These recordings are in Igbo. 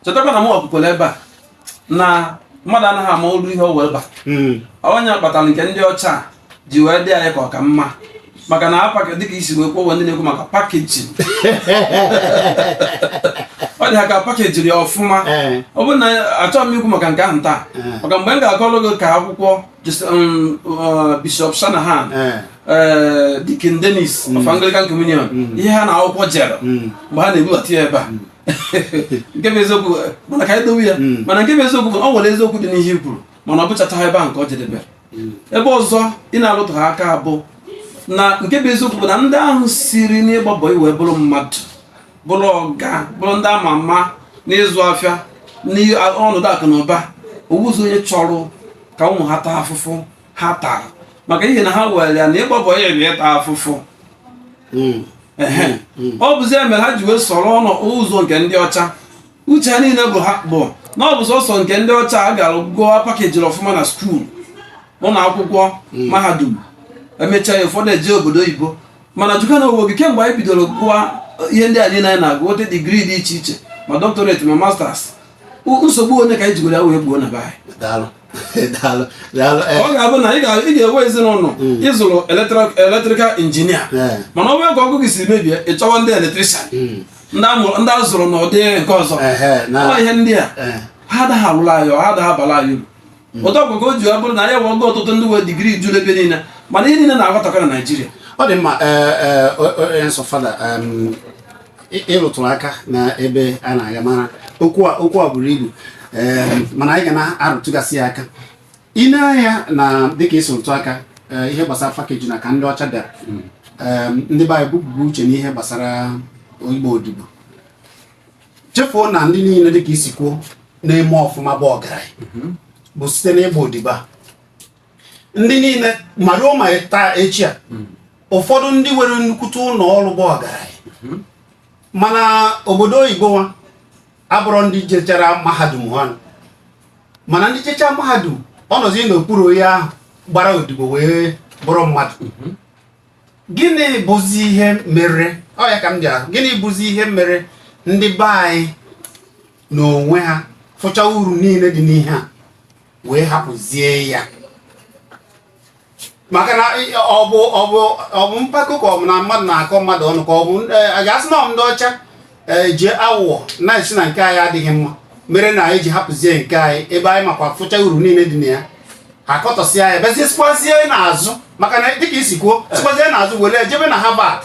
chetakwa na m ọpụpụrụ ebe a na mmadụ anaghị ama olu ihe o wee ba onye kpatara nke ndị ọcha ji wee dị anyị ka ọ ka mma maka na apaka dịka isi wee kwuo ndị na-ekwu maka pakejin ọ dị ha ka pakejiri ya ọfụma ọ bụrụ na achọghị m ikwu maka nke ahụ taa maka mgbe m ga-akọrọ gị ka akwụkwọ Bishop Shanahan Deacon Dennis of Anglican Communion ihe ha na akwụkwọ jere mgbe ha na-ebubata ya ebe a nke bụ eziokwu mana ka anyị dowe ya mana nke bụ eziokwu bụ ọ nwere eziokwu dị n'ihe i kwuru mana ọ bụchataghị ebe ahụ nke ọ jedebere ebe ọzọ ị na-alụtụ ha aka bụ na nke bụ eziokwu bụ na ndị ahụ siri n'ịgbabọ iwe bụrụ mmadụ bụrụ ọga bụrụ ndị ama ama n'ịzụ afịa n'ọnọdụ akụ na ụba owuzi onye chọrọ ka ụmụ ha taa afụfụ ha tara maka ihe na ha were ya na ịgbabọ ya bụ ịta afụfụ ọ bụzi ya mere ha ji wee sọrọ ụzọ nke ndị ọcha uche ha niile bụ na ọ bụ sọsọ nke ndị ọcha a gara gụọ pakejiri ọfụma na skuul ụlọ akwụkwọ mahadum emechaa ya ụfọdụ eje obodo oyibo mana jụka na owo gị kemgbe anyị bidoro gụọ ihe ndị a niile anyị na-agụ ote digrii dị iche iche ma doctorate ma masters nsogbu onye ka anyị jigoro ya wee gbuo na be anyị ọ ga-abụ na ị ga-ewe ezinụlọ ịzụrụ electrical engineer mana ọ bụrụ ka ọgụ gị si mebie ị chọwa ndị electrician ndị a zụrụ n'ụdị nke ọzọ ihe ndị a ha adaghị alụrụ anyị ha adaghị abala anyị uru ụtọ ọgụgụ o ji ya bụrụ na ya ọgụ ọtụtụ ndị nwere digrii juru ebe niile mana ihe niile na-aghọtakwa na Naịjirịa ọ dị mma nsọ fada ịrụtụrụ aka na ebe a na-aga mara okwu a buru ibu mana anyị ga na-arụtụgasị ya aka ị na-anya na dịka isi rụtụ aka ihe gbasara pakeji na ka ndị ọcha bịara ndị be anyị bụbụ uche n'ihe gbasara igbo odibo chefuo na ndị niile dịka isi kwuo na-eme ọfụma bụ ọgaranya bụ site n'ịgba odibo a ndị niile maruo ma taa echi a ụfọdụ ndị nwere nnukwute ụlọ ọrụ bụ ọgaranya mana obodo oyibo nwa abụrụ ndị jechara mahadum ha mana ndị jecha mahadum ọnọzi n'okpuru onye ahụ gbara odibo wee bụrụ mmadụ gịnị bụzi ihe mere ọ ya ka m ji ahụ gịnị bụzi ihe mere ndị be anyị n'onwe ha fụcha uru niile dị n'ihe a wee hapụzie ya maka na ọ bụ mpako ka ọ bụ na mmadụ na-akọ mmadụ ọnụ ka ọ bụ a ga-asị na ndị ọcha ji awụọ na-esi na nke anyị adịghị mma mere na anyị ji hapụzie nke anyị ebe anyị makwa fụcha uru niile dị na ya ha kọtọsịa ya bezie sikwazie n'azụ maka na dịka isi kwuo sikwazie n'azụ were ejebe na Harvard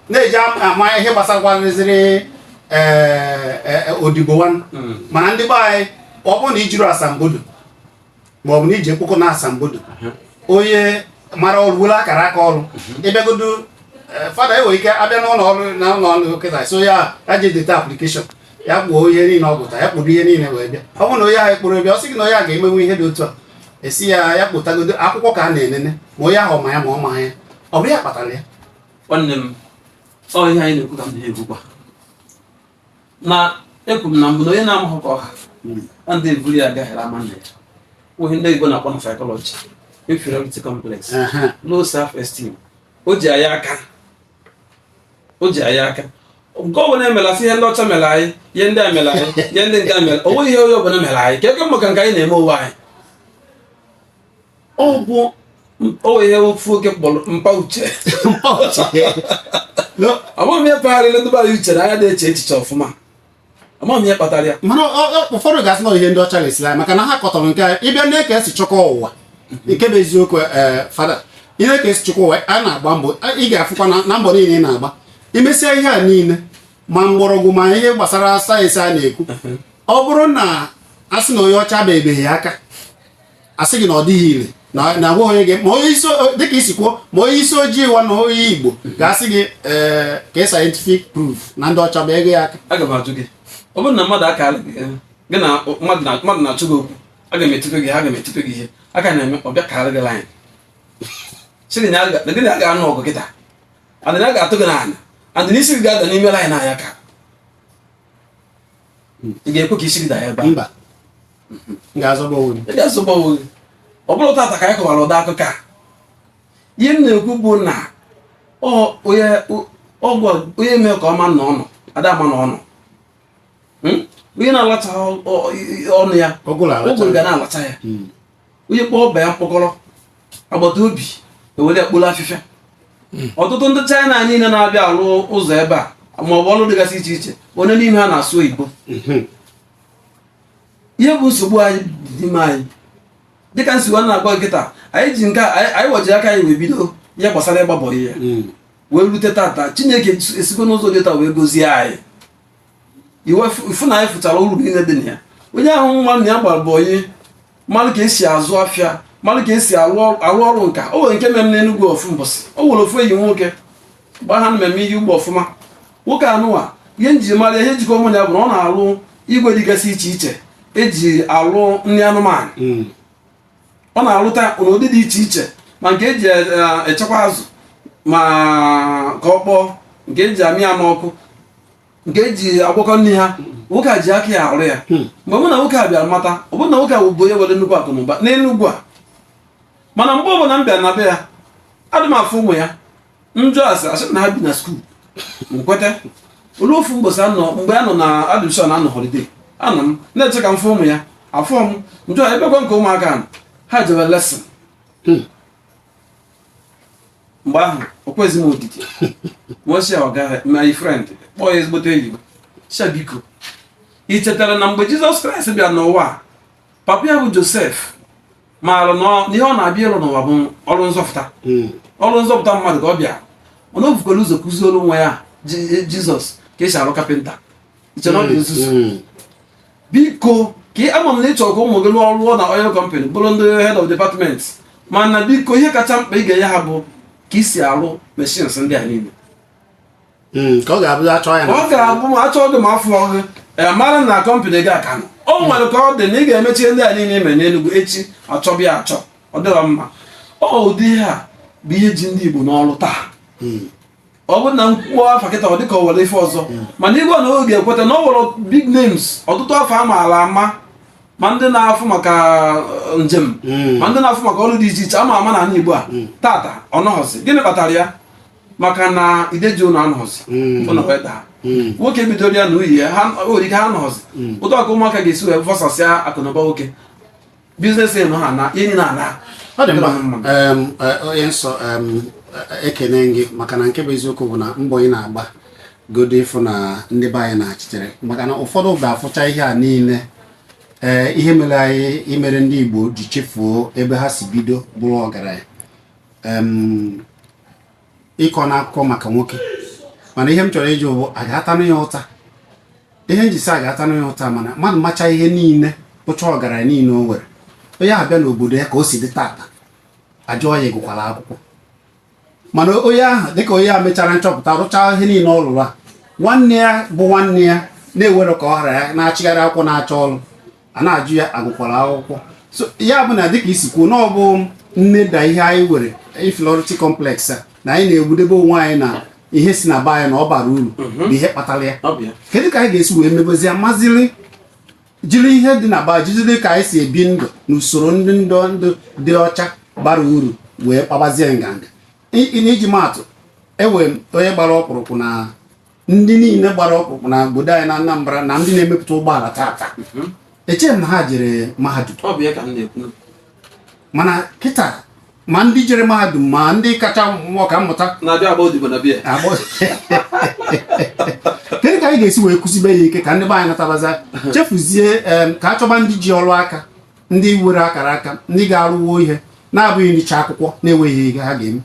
na-eji ama ihe gbasakwaneziri odibo nwanne mana ndị be anyị ọ bụrụ na ijiri asambodo maọbụ na iji ekpokọ na asambodo onye mara ọrụ were akara aka ọrụ ịbịagodo fada enwere ike abịa n'ụlọ ọrụ na ụlọ ọrụ kịta so ya ji deta aplikeshọn ya kpụọ ihe niile ọ gụta ya kpụrụ ihe niile wee bịa ọ bụrụ na onye ahụ ekpụrụ bịa ọ sị gị na onye a ga-emenwe ihe dị otu a esi ya kpụtagodo akwụkwọ ka a na-enene ma onye ahụ ma ya ma ọ ma ya ọ bụrụ ya kpatara ya nwanne m ọ ihe anyị na-ekwu ka m na-ekwukwa na ekwu m na mbụ na onye na-amahụ ka ọha na ndị eburu ya agaghịra ama nna ya nweghị ndị Igbo na-akpọ na psychology inferiority complex low self-esteem o ji anyị aka nke ọ bụla emelasị ihe ndị ọcha mere anyị ihe ndị a mere anyị ihe ndị nke a mere o nweghị ihe onye ọbụla mere anyị ka eke maka nke anyị na-eme onwe anyị ọ bụ ihe ofu oke kpọrọ mpa uche amaghị m ihe pagharịrị ndị bara uche na anya na-eche echiche ọfụma amaghị m ihe kpatara ya mana ụfọdụ ga-asị na ihe ndị ọcha ga-esiri anyị maka na ha kọtọrọ nke ịbịa ndị ka esi chọkọ ụwa nke bụ eziokwu fada ihe ka esi chọkọ ụwa a na-agba mbọ ị ga-afụkwa na mbọ niile ị na-agba imesịa ihe a niile ma mgbọrọgwụ ma ihe gbasara sayensị a na-ekwu ọ bụrụ na a sị na onye ọcha bebeghị aka asị gị na ọ dịghị ile na agwa onye gị ma onye isi dịka isi kwuo ma onye isi ojii wa na onye Igbo ga-asị gị ka scientific proof na ndị ọcha bee gị aka aga m ajụ gị ọ bụrụ na mmadụ aka gị na mmadụ na-achụ gị okwu aga m etupe gị ihe aka na-eme ọbịa karị gị laịn sị gị na gịnị a ga-anụ ọgụ kịta adịna a ga-atụ gị n'anya adịna isi gị ga-ada n'ime laịn anya ka ị ga-ekwe ka isi gị daa ebe a mba ị ga-azọba onwe gị ọ bụrụ tata ka anyị kọwara ụdị akụkọ a ihe m na-ekwu bụ na onye mee ka ọma nọ ọnụ ada ama nọ ọnụ onye na-alacha ọnụ ya ụgụrụ ga na-alacha ya onye kpọọ ọba ya mkpọkọrọ agbata obi ewere ekpolo afịfịa ọtụtụ ndị China niile na-abịa alụ ụzọ ebe a maọbụ ọrụ dịgasị iche iche onye n'ime ha na-asụ oyibo ihe bụ nsogbu anyị dị n'ime anyị dịka nsiwa na-agba nkịta anyị ji nke anyị wajiri aka anyị wee bido ihe gbasara ịgbabọ ihe wee rute tata Chineke esikwa n'ụzọ dị taa wee gozie anyị ifu na anyị fụchara uru niile dị na ya onye ahụ nwa na ya gbara bụ onye mmadụ ka esi azụ afịa mmadụ ka esi arụ ọrụ nka o nwere nke mere n'Enugwu ofu mbọsị o nwere ofu enyi nwoke gbaa ha mmemme ihe ugbo ọfụma nwoke anụwa ihe njirimara ihe jikọ ụmụ ya bụ na ọ na-alụ igwe dịgasị iche iche eji alụ nri anụmanụ ọ na-alụta n'ụdị dị iche iche ma nke eji echekwa azụ ma ka ọ kpọọ nke eji amị ya n'ọkụ nke eji agwakọ nri ha nwoke a ji aka ya arụ ya mgbe mụ na nwoke a bịara mata ọ bụrụ na nwoke a bụ onye were nnukwu akụnụba n'Enugwu a mana mgbe ọbụla m bịara na be ya adị m afụ ụmụ ya njọ asị na ha bi na skuul nkwete olu ofu mgbọsị mgbe a nọ na admission anọ holiday anọ m na-eche ka m fụ ụmụ ya afọ m njọ ebekwa nke ụmụaka ha jere lesson mgbe ahụ okwezi m odidi nwochia ọga my friend kpọọ ya ezigbote enyi sha biko ị chetara na mgbe Jizọs Kraịst bịara n'ụwa papa ya bụ Josef maara na ihe ọ na-abịa ịlụ n'ụwa bụ ọrụ nzọpụta mmadụ ka ọ bịa mana o bukwara ụzọ kụziere nwa ya Jizọs ka esi arụ kapịnta iche na ọ dị nzuzu biko ka ama m na ịchọ ka ụmụ gị lụọ ọrụ na oil company bụrụ ndị head of department mana biko ihe kacha mkpa ị ga-enye ha bụ ka isi arụ machines ndị a niile ka ọ ga-abụ ma achọ gị ma afọ gị mara na kọmpanị gị aka nọ o nwere ka ọ dị na ị ga-emechi ndị a niile ime n'Enugwu echi achọbịa achọ ọ dịrọ mma ụdị ihe a bụ ihe ji ndị Igbo n'ọrụ taa ọ bụrụ na nkwuo afa kịta ọ dịka o were ife ọzọ mana igwe na oge ekweta na ọ nwere big names ọtụtụ afọ amaala ama ma ndị na-afụ maka njem ma ndị na-afụ maka ọrụ dị iche iche ama ama na ala Igbo a tata ọ nọghọzi gịnị kpatara ya maka na ideji ụlọ anọghọzi nwoke bidoro ya na uyi ya nwere ike ha anọghọzi ụtọ aka ụmụaka ga-esi wee fọsasịa akụnụba nwoke biznes nọ ha na enyi na ala ọ dị mma onye nsọ ekene gị maka na nke bụ eziokwu bụ na mbọ ị na-agba godo ịfụ na ndị be anyị na-achịtere maka na ụfọdụ ga-afụcha ihe a niile ihe mere anyị imere ndị Igbo ji chefuo ebe ha si bido bụrụ ọgaranya ịkọ n'akụkọ maka nwoke mana ihe m chọrọ ịjụ bụ a ga-atanụ ya ụta ihe njisi a ga-atanụ ya ụta mana mmadụ macha ihe niile bụcha ọgaranya niile o nwere onye abịa n'obodo ya ka o si dị tata ajụọ ya gụkwara akwụkwọ mana onye ahụ dịka onye a mechara nchọpụta rụchaa ihe niile ọ rụrụ a nwanne ya bụ nwanne ya na-ewere ka ọ ghara ya na-achịgharị akwụkwọ na-achọ ọrụ a na-ajụ ya agụkwara akwụkwọ so ya bụ na dịka isi kwuo na ọ bụ nne da ihe anyị were inferiority complex a na anyị na-egbudebe onwe anyị na ihe si na be anyị na ọ bara uru bụ ihe kpatara ya kedu ka anyị ga-esi wee mebozi amazili jiri ihe dị na ba jijide ka anyị si ebi ndụ n'usoro ndị ndụ dị ọcha bara uru wee kpabazie nganga n'iji maatụ ewe onye gbara ọkpụrụkpụ na ndị niile gbara ọkpụrụkpụ na obodo anyị na Anambra na ndị na-emepụta ụgbọala tata eche m na ha jere mahadum mana kịta ma ndị jere mahadum ma ndị kacha ọka mmụta kedu ka anyị ga-esi wee kụzibe ya ike ka ndị be anyị natabaza chefuzie ka a chọba ndị ji ọrụ aka ndị were akara aka ndị ga-arụwo ihe na-abụghị nricha akwụkwọ na-enweghị ihe ha ga-eme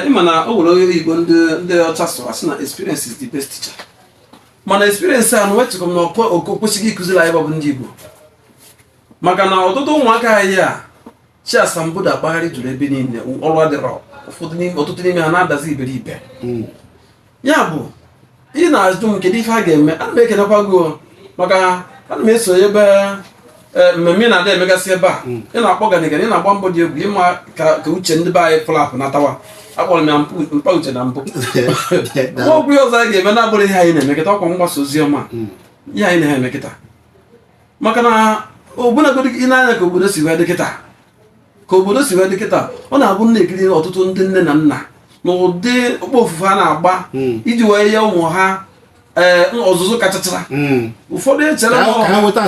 ịma na o nwere onye Igbo ndị ọcha sọ asị na experience is the best teacher mana experience a na wechekwa m na o kwesịghị ịkụziri anyị bụ ndị Igbo maka na ọtụtụ ụmụaka anyị a chi asambodo akpagharị juru ebe niile ọrụ adịrọ ọtụtụ n'ime ha na-adazi iberibe ya bụ ị na-ajụ m kedu ife a ga-eme ana m ekenekwa gị maka ana m eso ebe mmemme na-adị emegasị ebe a ị na-akpọ ganigani ị na-agba mbọ dị egwu ịma ka uche ndị be anyị flapụ natawa akpọrọ m ya mpa uche na mbụ ọgwụ ihe ọzọ anyị ga-eme na-abụrụ ihe anyị na-emekịta ọkwa mgbasa ozi ọma ihe anyị na-emekịta maka na obodo ị na-anya ka obodo si wee dị kịta ọ na-abụ na-ekiri ọtụtụ ndị nne na nna na ụdị okpo ofufe a na-agba iji wee nye ụmụ ha ọzụzụ kachachara Mm. ụfọdụ echere Ka ha nweta